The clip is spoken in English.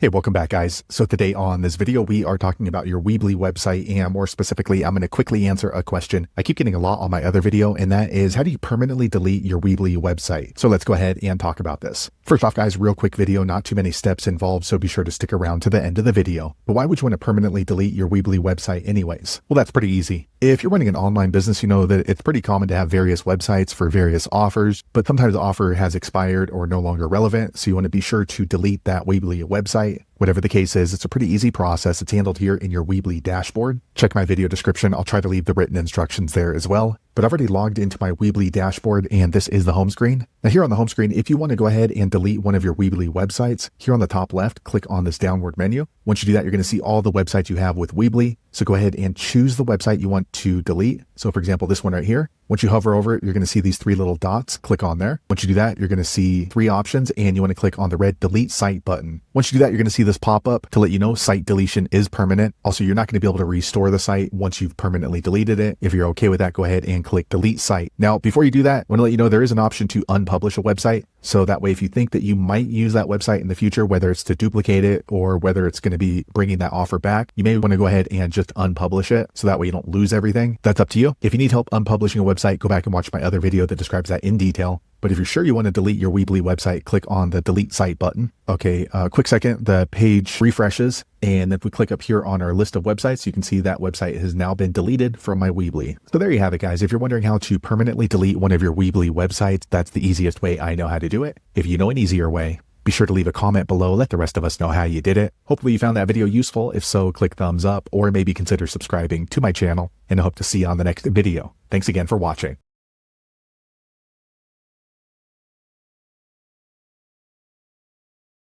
Hey, welcome back, guys. So today on this video, we are talking about your Weebly website, and more specifically, I'm going to quickly answer a question I keep getting a lot on my other video, and that is, how do you permanently delete your Weebly website? So let's go ahead and talk about this. First off, guys, real quick video, not too many steps involved, so be sure to stick around to the end of the video. But why would you want to permanently delete your Weebly website anyways? Well, that's pretty easy. If you're running an online business, you know that it's pretty common to have various websites for various offers, but sometimes the offer has expired or no longer relevant, so you want to be sure to delete that Weebly website. Whatever the case is, it's a pretty easy process. It's handled here in your Weebly dashboard. Check my video description. I'll try to leave the written instructions there as well. But I've already logged into my Weebly dashboard, and this is the home screen. Now here on the home screen, if you want to go ahead and delete one of your Weebly websites, here on the top left, click on this downward menu. Once you do that, you're going to see all the websites you have with Weebly. So go ahead and choose the website you want to delete. So for example, this one right here. Once you hover over it, you're going to see these three little dots. Click on there. Once you do that, you're going to see three options, and you want to click on the red delete site button. Once you do that, you're going to see this pop up to let you know site deletion is permanent. Also, you're not going to be able to restore the site once you've permanently deleted it. If you're okay with that, go ahead and click delete site. Now, before you do that, I want to let you know there is an option to unpublish a website. So that way, if you think that you might use that website in the future, whether it's to duplicate it or whether it's going to be bringing that offer back, you may want to go ahead and just unpublish it. So that way you don't lose everything. That's up to you. If you need help unpublishing a website, go back and watch my other video that describes that in detail. But if you're sure you want to delete your Weebly website, click on the delete site button. Okay, quick second, the page refreshes. And if we click up here on our list of websites, you can see that website has now been deleted from my Weebly. So there you have it, guys. If you're wondering how to permanently delete one of your Weebly websites, that's the easiest way I know how to do it. If you know an easier way, be sure to leave a comment below. Let the rest of us know how you did it. Hopefully you found that video useful. If so, click thumbs up or maybe consider subscribing to my channel, and I hope to see you on the next video. Thanks again for watching.